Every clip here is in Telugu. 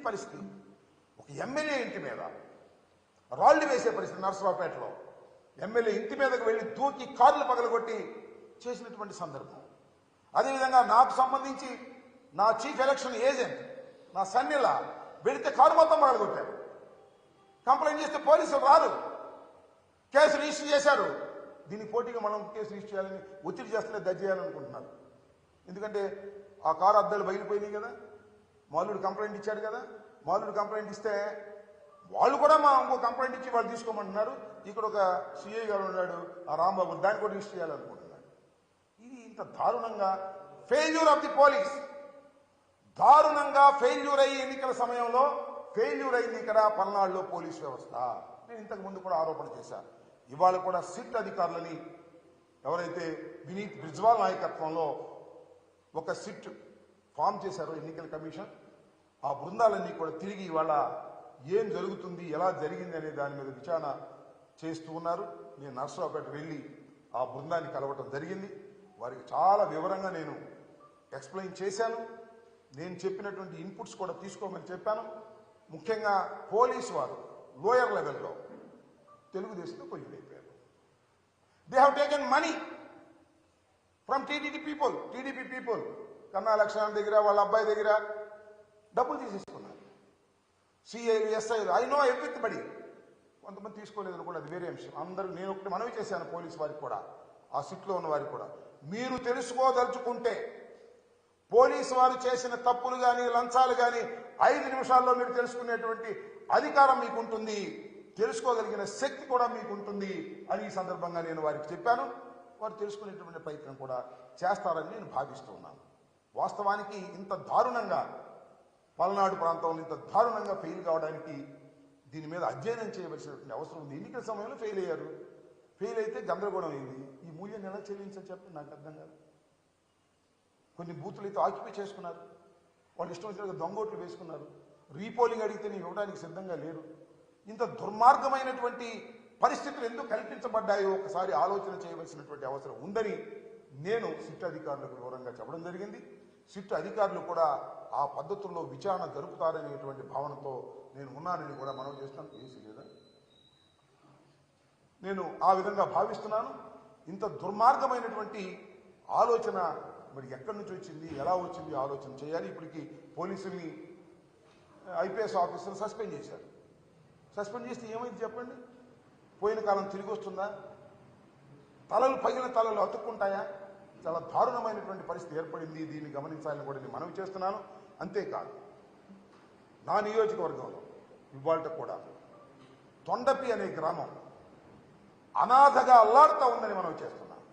పరిస్థితి? ఒక ఎమ్మెల్యే ఇంటి మీద రాళ్లు వేసే పరిస్థితి. నర్సరావుపేటలో ఎమ్మెల్యే ఇంటి మీదకు వెళ్ళి దూకి కార్లు పగలగొట్టి చేసినటువంటి సందర్భం. అదేవిధంగా నాకు సంబంధించి నా చీఫ్ ఎలక్షన్ ఏజెంట్ నా సన్నిలా వెళితే కారు మొత్తం పగలగొట్టారు. కంప్లైంట్ చేస్తే పోలీసులు రారు, కేసు రిజిస్టర్ చేశారు. దీనికి పోటీగా మనం కేసు రిజిస్టర్ చేయాలని ఒత్తిడి చేస్తూనే దర్జీ చేయాలనుకుంటున్నారు. ఎందుకంటే ఆ కారు అద్దాలు బయలుపోయినాయి కదా, మాల్లుడు కంప్లైంట్ ఇచ్చాడు కదా. మాల్లుడు కంప్లైంట్ ఇస్తే వాళ్ళు కూడా మా ఇంకో కంప్లైంట్ ఇచ్చి వాళ్ళు తీసుకోమంటున్నారు. ఇక్కడ ఒక సిఐ గారు ఉన్నాడు, ఆ రాంబాబు, దాన్ని కూడా రిజిస్టర్ చేయాలనుకుంటున్నాడు. ఇది ఇంత దారుణంగా ఫెయిల్యూర్ ఆఫ్ ది పోలీస్, దారుణంగా ఫెయిల్యూర్ అయ్యి ఎన్నికల సమయంలో ఫెయిల్యూర్ అయింది ఇక్కడ పల్నాడులో పోలీస్ వ్యవస్థ. నేను ఇంతకు ముందు కూడా ఆరోపణ చేశాను. ఇవాళ కూడా సిట్ అధికారులని ఎవరైతే వినీత్ బ్రిజ్వాల్ నాయకత్వంలో ఒక సిట్ ఫామ్ చేశారో ఎన్నికల కమిషన్, ఆ బృందాలన్నీ కూడా తిరిగి ఇవాళ ఏం జరుగుతుంది, ఎలా జరిగింది అనే దాని మీద విచారణ చేస్తూ ఉన్నారు. నేను నర్సరావుపేట వెళ్ళి ఆ బృందాన్ని కలవటం జరిగింది. వారికి చాలా వివరంగా నేను ఎక్స్ప్లెయిన్ చేశాను. నేను చెప్పినటువంటి ఇన్పుట్స్ కూడా తీసుకోమని చెప్పాను. ముఖ్యంగా పోలీసు వారు లోయర్ లెవెల్లో తెలుగుదేశంలో కొయ్యడైపోయారు. They have taken money from TDP people. Kanna Lakshman దగ్గర, వాళ్ళ అబ్బాయి దగ్గర డబ్బులు తీసేసుకున్నారు. సిఐలు, ఎస్ఐలు, ఐ నో ఎవ్రీబడి. కొంతమంది తీసుకోలేదు కూడా, అది వేరే అంశం. అందరూ నేను ఒకటి మనవి చేశాను పోలీసు వారికి కూడా, ఆ సిట్లో ఉన్న వారికి కూడా, మీరు తెలుసుకోదలుచుకుంటే పోలీసు వారు చేసిన తప్పులు కానీ లంచాలు కానీ 5 నిమిషాల్లో మీరు తెలుసుకునేటువంటి అధికారం మీకు ఉంటుంది, తెలుసుకోగలిగిన శక్తి కూడా మీకు ఉంటుంది అని ఈ సందర్భంగా నేను వారికి చెప్పాను. వారు తెలుసుకునేటువంటి ప్రయత్నం కూడా చేస్తారని నేను భావిస్తూ ఉన్నాను. వాస్తవానికి ఇంత దారుణంగా పల్నాడు ప్రాంతంలో ఇంత దారుణంగా ఫెయిల్ కావడానికి దీని మీద అధ్యయనం చేయవలసినటువంటి అవసరం ఉంది. ఎన్నికల సమయంలో ఫెయిల్ అయ్యారు. ఫెయిల్ అయితే గందరగోళం అయింది. ఈ మూల్యాన్ని ఎలా చెల్లించని చెప్పి నాకు అర్థం కాదు. కొన్ని బూతులు అయితే ఆక్యుపై చేసుకున్నారు, వాళ్ళు ఇష్టం వచ్చినట్టుగా దొంగోట్లు వేసుకున్నారు. రీపోలింగ్ అడిగితే నేను ఇవ్వడానికి సిద్ధంగా లేరు. ఇంత దుర్మార్గమైనటువంటి పరిస్థితులు ఎందుకు కల్పించబడ్డాయో ఒకసారి ఆలోచన చేయవలసినటువంటి అవసరం ఉందని నేను సిట్ అధికారులకు వివరంగా చెప్పడం జరిగింది. సిట్ అధికారులు కూడా ఆ పద్ధతుల్లో విచారణ జరుపుతారనేటువంటి భావనతో నేను ఉన్నానని కూడా మనవి చేస్తున్నాను. ఏసీ లేదా, నేను ఆ విధంగా భావిస్తున్నాను. ఇంత దుర్మార్గమైనటువంటి ఆలోచన మరి ఎక్కడి నుంచి వచ్చింది, ఎలా వచ్చింది ఆలోచన చేయాలి. ఇప్పటికి పోలీసుల్ని ఐపీఎస్ ఆఫీసర్ సస్పెండ్ చేశారు. సస్పెండ్ చేస్తే ఏమైంది చెప్పండి? పోయిన కాలం తిరిగి వస్తుందా? తలలు పగిలిన తలలు అతుక్కుంటాయా? చాలా దారుణమైనటువంటి పరిస్థితి ఏర్పడింది. దీన్ని గమనించాలని కూడా నేను మనవి చేస్తున్నాను. అంతేకాదు, నా నియోజకవర్గంలో ఇవాళ కూడా తొండపి అనే గ్రామం అనాథగా అల్లాడుతూ ఉందని మనవి చేస్తున్నాను.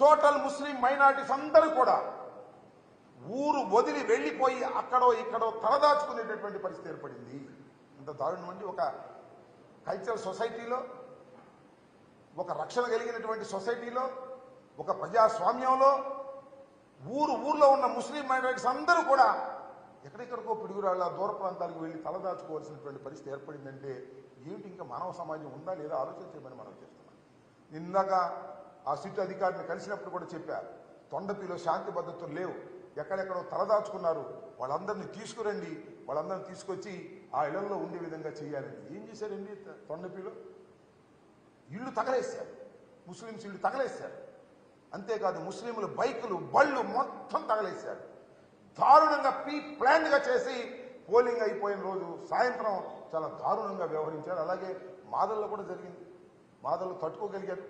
టోటల్ ముస్లిం మైనారిటీస్ అందరూ కూడా ఊరు వదిలి వెళ్ళిపోయి అక్కడో ఇక్కడో తలదాచుకునేటటువంటి పరిస్థితి ఏర్పడింది. ఇంత దారుణం అండి. ఒక కల్చరల్ సొసైటీలో, ఒక రక్షణ కలిగినటువంటి సొసైటీలో, ఒక ప్రజాస్వామ్యంలో ఊర్లో ఉన్న ముస్లిం మైనారిటీస్ అందరూ కూడా ఎక్కడెక్కడికో పిడుగురాళ్ళ దూర ప్రాంతాలకు వెళ్ళి తలదాచుకోవాల్సినటువంటి పరిస్థితి ఏర్పడిందంటే ఏమిటి ఇంకా మానవ సమాజం ఉందా లేదా ఆలోచించమని మనం చేస్తున్నాం. ఇందాక ఆ సిట్ అధికారిని కలిసినప్పుడు కూడా చెప్పారు, తొండపిలో శాంతి భద్రతలు లేవు, ఎక్కడెక్కడో తలదాచుకున్నారు, వాళ్ళందరినీ తీసుకురండి, వాళ్ళందరినీ తీసుకొచ్చి ఆ ఇళ్లలో ఉండే విధంగా చేయాలని. ఏం చేశారండి? తొండపిలో ఇళ్ళు తగలేశారు, ముస్లింస్ ఇళ్ళు తగలేశారు. అంతేకాదు ముస్లింలు బైకులు, బళ్ళు మొత్తం తగలేశారు. దారుణంగా ప్లాన్గా చేసి పోలింగ్ అయిపోయిన రోజు సాయంత్రం చాలా దారుణంగా వ్యవహరించారు. అలాగే మాదల్లో కూడా జరిగింది. మాదల్లో తట్టుకోగలిగారు,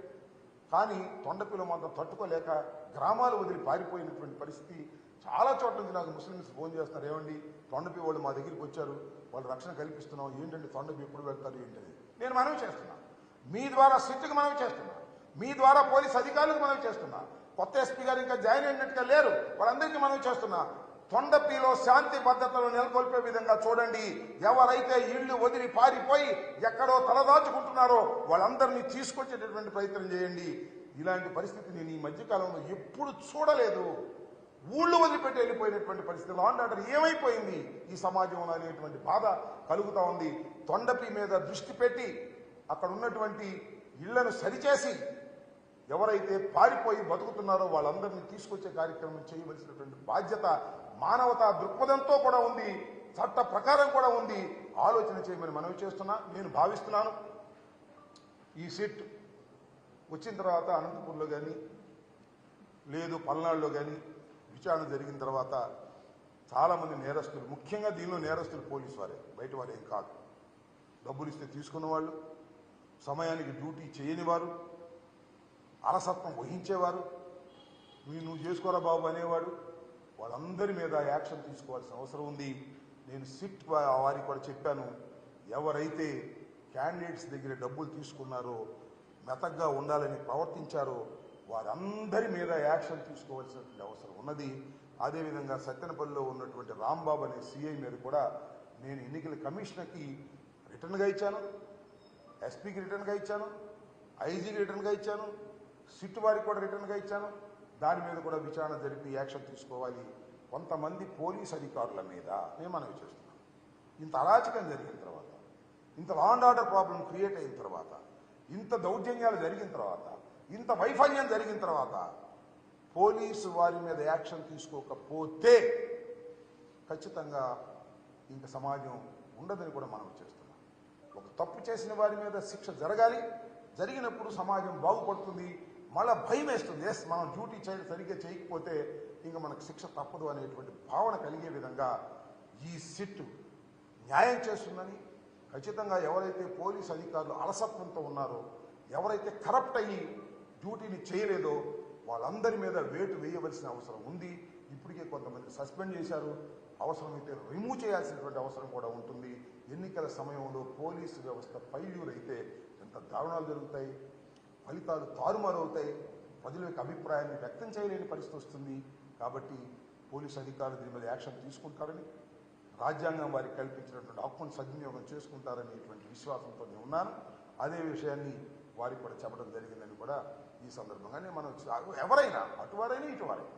కానీ తొండపిలో మాత్రం తట్టుకోలేక గ్రామాలు వదిలి పారిపోయినటువంటి పరిస్థితి. చాలా చోట్ల నుంచి నాకు ముస్లిమ్స్ ఫోన్ చేస్తున్నారు, ఏమండి తొండపి వాళ్ళు మా దగ్గరికి వచ్చారు, వాళ్ళు రక్షణ కల్పిస్తున్నాం, ఏంటంటే తొండపి ఎప్పుడు వెళ్తారు ఏంటని. నేను మనవి చేస్తున్నా, మీ ద్వారా సిట్కి మనవి చేస్తున్నా, మీ ద్వారా పోలీస్ అధికారులకు మనవి చేస్తున్నా, కొత్త ఎస్పీ గారు ఇంకా జాయిన్ అయినట్టుగా లేరు, వాళ్ళందరికీ మనవి చేస్తున్నా, తొండపిలో శాంతి భద్రతలు నెలకొల్పే విధంగా చూడండి. ఎవరైతే ఇళ్లు వదిలి పారిపోయి ఎక్కడో తలదాచుకుంటున్నారో వాళ్ళందరినీ తీసుకొచ్చేటటువంటి ప్రయత్నం చేయండి. ఇలాంటి పరిస్థితి నేను ఈ మధ్యకాలంలో ఎప్పుడు చూడలేదు. ఊళ్ళు వదిలిపెట్టి వెళ్ళిపోయినటువంటి పరిస్థితి, లా అండ్ ఆర్డర్ ఏమైపోయింది ఈ సమాజంలో అనేటువంటి బాధ కలుగుతూ ఉంది. తొండపి మీద దృష్టి పెట్టి అక్కడ ఉన్నటువంటి ఇళ్లను సరిచేసి ఎవరైతే పారిపోయి బతుకుతున్నారో వాళ్ళందరినీ తీసుకొచ్చే కార్యక్రమం చేయవలసినటువంటి బాధ్యత మానవతా దృక్పథంతో కూడా ఉంది. చట్ట ప్రకారం కూడా ఉంది, ఆలోచన చేయమని మనవి చేస్తున్నా. నేను భావిస్తున్నాను ఈ సిట్ వచ్చిన తర్వాత అనంతపూర్లో కానీ లేదు పల్నాడులో కానీ విచారణ జరిగిన తర్వాత చాలామంది నేరస్తులు, ముఖ్యంగా దీనిలో నేరస్తులు పోలీసు వారే, బయట వారు ఏం కాదు, డబ్బులు ఇస్తే తీసుకున్న వాళ్ళు, సమయానికి డ్యూటీ చేయని వారు, అలసత్వం వహించేవారు, నువ్వు చేసుకోరా బాబు అనేవాడు, వాళ్ళందరి మీద యాక్షన్ తీసుకోవాల్సిన అవసరం ఉంది. నేను సిట్ వారికి కూడా చెప్పాను, ఎవరైతే క్యాండిడేట్స్ దగ్గర డబ్బులు తీసుకున్నారో, మెతగ్గా ఉండాలని ప్రవర్తించారో వారందరి మీద యాక్షన్ తీసుకోవాల్సినటువంటి అవసరం ఉన్నది. అదేవిధంగా సత్తెనపల్లిలో ఉన్నటువంటి రాంబాబు అనే సిఐ మీద కూడా నేను ఎన్నికల కమిషనర్కి రిటర్న్గా ఇచ్చాను, ఎస్పీకి రిటర్న్గా ఇచ్చాను, ఐజీకి రిటర్న్గా ఇచ్చాను, సిట్ వారికి కూడా రిటర్న్గా ఇచ్చాను. దాని మీద కూడా విచారణ జరిపి యాక్షన్ తీసుకోవాలి. కొంతమంది పోలీస్ అధికారుల మీద నేను మనవి చేస్తున్నాను, ఇంత అరాచకం జరిగిన తర్వాత, ఇంత law and order problem create అయిన తర్వాత, ఇంత దౌర్జన్యాలు జరిగిన తర్వాత, ఇంత వైఫల్యం జరిగిన తర్వాత పోలీసు వారి మీద యాక్షన్ తీసుకోకపోతే ఖచ్చితంగా ఇంక సమాజం ఉండదని కూడా మనం చేస్తున్నాం. ఒక తప్పు చేసిన వారి మీద శిక్ష జరగాలి, జరిగినప్పుడు సమాజం బాగుపడుతుంది. మళ్ళీ భయం వేస్తుంది, ఎస్ మనం డ్యూటీ సరిగ్గా చేయకపోతే ఇంకా మనకు శిక్ష తప్పదు అనేటువంటి భావన కలిగే విధంగా ఈ సిట్ న్యాయం చేస్తుందని, ఖచ్చితంగా ఎవరైతే పోలీసు అధికారులు అలసత్వంతో ఉన్నారో, ఎవరైతే కరప్ట్ అయ్యి డ్యూటీని చేయలేదో వాళ్ళందరి మీద వేటు వేయవలసిన అవసరం ఉంది. ఇప్పటికే కొంతమంది సస్పెండ్ చేశారు, అవసరమైతే రిమూవ్ చేయాల్సినటువంటి అవసరం కూడా ఉంటుంది. ఎన్నికల సమయంలో పోలీసు వ్యవస్థ ఫెయిల్యూర్ అయితే ఎంత దారుణాలు జరుగుతాయి, ఫలితాలు తారుమారవుతాయి, ప్రజల యొక్క అభిప్రాయాన్ని వ్యక్తం చేయలేని పరిస్థితి వస్తుంది. కాబట్టి పోలీసు అధికారులు దీని మీద యాక్షన్ తీసుకుంటారని, రాజ్యాంగం వారికి కల్పించినటువంటి హక్కును సద్వినియోగం చేసుకుంటారనేటువంటి విశ్వాసంతో నేను ఉన్నాను. అదే విషయాన్ని వారికి కూడా చెప్పడం జరిగిందని కూడా ఈ సందర్భంగానే మనం ఎవరైనా అటువారైనా ఇటువారైనా,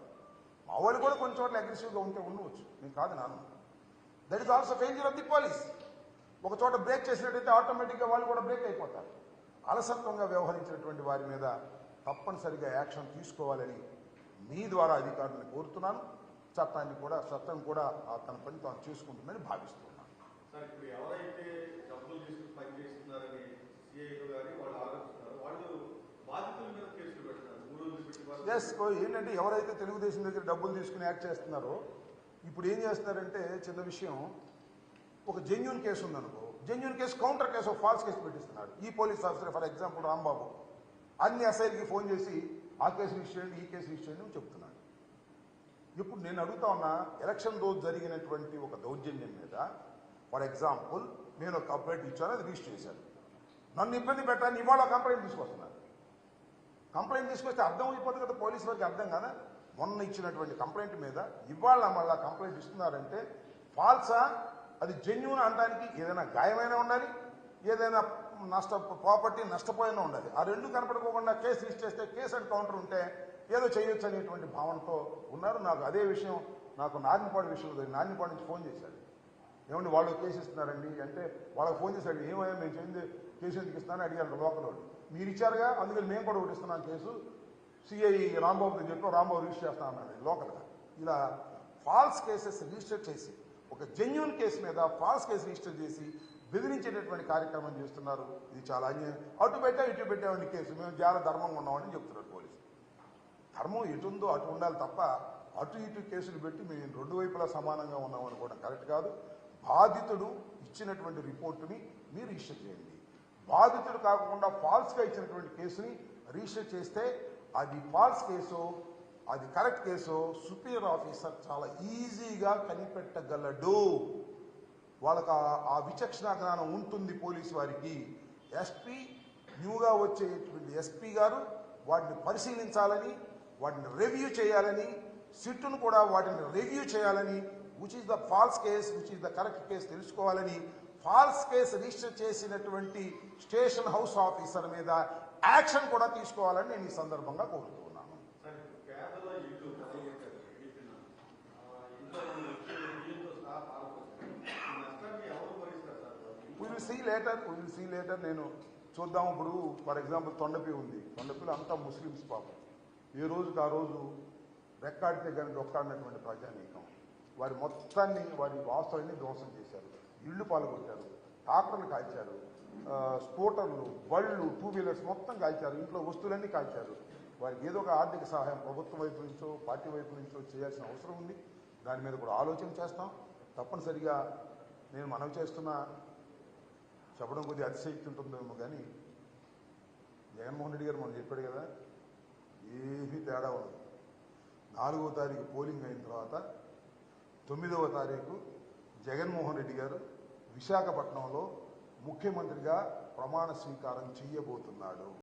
మా వాళ్ళు కూడా కొన్ని చోట్ల అగ్రెసివ్గా ఉంటే ఉండవచ్చు, నేను కాదు నాను. That is also failure of the police. ఒక చోట బ్రేక్ చేసినట్టయితే ఆటోమేటిక్గా వాళ్ళు కూడా బ్రేక్ అయిపోతారు. అలసత్వంగా వ్యవహరించినటువంటి వారి మీద తప్పనిసరిగా యాక్షన్ తీసుకోవాలని మీ ద్వారా అధికారులను కోరుతున్నాను. చట్టం కూడా తన పని తాను చేసుకుంటుందని భావిస్తున్నాను. సార్, ఇప్పుడు ఎవరైతే డబ్బులు తీసుకుని పనిచేస్తున్నారని సిఐలు కానీ వాళ్ళు ఆలోచిస్తున్నారు, వాళ్ళు బాధితుల మీద కేసులు పెడతారు. ఎస్, ఏంటంటే ఎవరైతే తెలుగుదేశం దగ్గర డబ్బులు తీసుకుని యాక్ట్ చేస్తున్నారో ఇప్పుడు ఏం చేస్తున్నారంటే, చిన్న విషయం, ఒక జెన్యూన్ కేసు ఉందనుకో, genuine case counter case, false case పెట్టిస్తున్నాడు. ఈ police officer for example Rambabu అన్ని ఎస్ఐలకి ఫోన్ చేసి ఆ కేసు రిజిస్టర్ చేయండి, ఈ కేసు రిజిస్టర్ చేయండి అని చెప్తున్నాడు. ఇప్పుడు నేను అడుగుతా ఉన్నా, ఎలక్షన్ రోజు జరిగినటువంటి ఒక దౌర్జన్యం మీద ఫర్ ఎగ్జాంపుల్ నేను ఒక కంప్లైంట్ ఇచ్చాను, అది రిజిస్టర్ చేశాను. నన్ను ఇబ్బంది పెట్టాలని ఇవాళ కంప్లైంట్ తీసుకొస్తున్నారు. కంప్లైంట్ తీసుకొస్తే అర్థం అయిపోతుంది కదా, పోలీసు వారికి అర్థం కదా. మొన్న ఇచ్చినటువంటి కంప్లైంట్ మీద ఇవాళ మళ్ళా కంప్లైంట్ ఇస్తున్నారంటే ఫాల్సా, అది జెన్యూన్ అనడానికి ఏదైనా గాయమైనా ఉండాలి, ఏదైనా ప్రాపర్టీ నష్టపోయినా ఉండాలి. ఆ రెండు కనపడుకోకుండా కేసు రిజిస్టర్ చేస్తే కేసు అండ్ కౌంటర్ ఉంటే ఏదో చేయొచ్చు అనేటువంటి భావనతో ఉన్నారు. నాకు అదే విషయం, నాకు నారాయణపాడు విషయంలో నారాయణపాడు నుంచి ఫోన్ చేశాడు, ఏమండి వాళ్ళు కేసు ఇస్తున్నారండి అంటే, వాళ్ళకి ఫోన్ చేశాడు, ఏమయ్యా మేము చేయింది కేసు ఎందుకు ఇస్తానని అడిగాను లోకల్ వాళ్ళు. మీరు ఇచ్చారుగా, అందుకని మేము కూడా ఒకటి ఇస్తున్నాం కేసు, సిఐ రాంబాబుతో చెప్పి రాంబాబు రిజిస్టర్ చేస్తా అన్నాడు లోకల్గా. ఇలా ఫాల్స్ కేసెస్ రిజిస్టర్ చేసి, ఒక జెన్యూన్ కేసు మీద ఫాల్స్ కేసు రిజిస్టర్ చేసి బెదిరించేటటువంటి కార్యక్రమం చేస్తున్నారు. ఇది చాలా అన్యాయం. అటు పెట్టామని కేసు, మేము చాలా ధర్మంగా ఉన్నామని చెప్తున్నారు పోలీసు. ధర్మం ఎటు ఉందో అటు ఉండాలి తప్ప అటు ఇటు కేసులు పెట్టి మేము రెండు వైపులా సమానంగా ఉన్నామని కూడా కరెక్ట్ కాదు. బాధితుడు ఇచ్చినటువంటి రిపోర్టుని మీరు రిజిస్టర్ చేయండి. బాధితుడు కాకుండా ఫాల్స్గా ఇచ్చినటువంటి కేసుని రిజిస్టర్ చేస్తే అది ఫాల్స్ కేసు, అది కరెక్ట్ కేసు సుపీరియర్ ఆఫీసర్ చాలా ఈజీగా కనిపెట్టగలడు. వాళ్ళకి ఆ విచక్షణ జ్ఞానం ఉంటుంది పోలీసు వారికి. ఎస్పీ, న్యూగా వచ్చేటువంటి ఎస్పీ గారు వాటిని పరిశీలించాలని, వాటిని రివ్యూ చేయాలని, సిట్టును కూడా వాటిని రివ్యూ చేయాలని, which is the false case, which is the correct case తెలుసుకోవాలని, ఫాల్స్ కేసు రిజిస్టర్ చేసినటువంటి స్టేషన్ హౌస్ ఆఫీసర్ మీద యాక్షన్ కూడా తీసుకోవాలని నేను ఈ సందర్భంగా కోరుతున్నాను. We will see later. నేను చూద్దాం. ఇప్పుడు ఫర్ ఎగ్జాంపుల్ తొండపి ఉంది, తొండపిలో అంతా ముస్లిమ్స్ పాపం, ఏ రోజుకి ఆ రోజు రెక్కాడితే కానీ డొక్కాడినటువంటి ప్రజానీకం. వారి మొత్తాన్ని వారి వాస్తులన్నీ ధ్వంసం చేశారు, ఇళ్ళు పాల్గొట్టారు, ట్రాక్టర్లు కాల్చారు, స్కూటర్లు, బళ్ళు, 2 వీలర్స్ మొత్తం కాల్చారు, ఇంట్లో వస్తువులన్నీ కాల్చారు. వారికి ఏదో ఒక ఆర్థిక సహాయం ప్రభుత్వం వైపు నుంచో పార్టీ వైపు నుంచో చేయాల్సిన అవసరం ఉంది. దాని మీద కూడా ఆలోచన చేస్తాం. తప్పనిసరిగా నేను మనవి చేస్తున్నా, చెప్పడం కొద్దిగా అతిశక్తి ఉంటుందేమో కానీ జగన్మోహన్ రెడ్డి గారు మనం చెప్పాడు కదా, ఏమీ తేడా ఉండదు. 4వ తారీఖు పోలింగ్ అయిన తర్వాత 9వ తారీఖు జగన్మోహన్ రెడ్డి గారు విశాఖపట్నంలో ముఖ్యమంత్రిగా ప్రమాణ స్వీకారం చేయబోతున్నాడు.